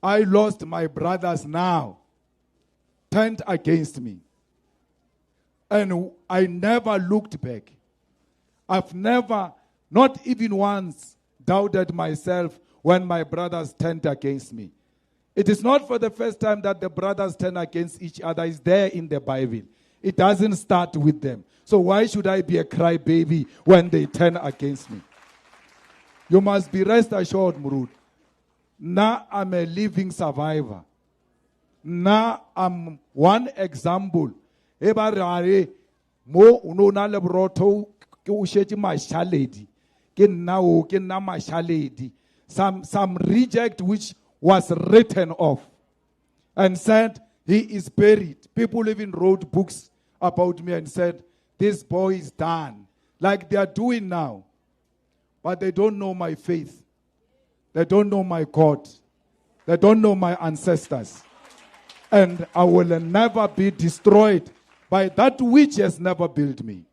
I lost my brothers now, turned against me. And I never looked back. I've never, not even once, doubted myself when my brothers turned against me. It is not for the first time that the brothers turn against each other. It's there in the Bible. It doesn't start with them. So why should I be a crybaby when they turn against me? You must be rest assured, Murud. Now I'm a living survivor. Now I'm one example. Mo unona lebroto ke o shetse mashaledi ke nna o ke nna mashaledi some reject which was written off and said he is buried. People even wrote books about me and said this boy is done, like they are doing now. But they don't know my faith. They don't know my God. They don't know my ancestors. And I will never be destroyed by that which has never built me.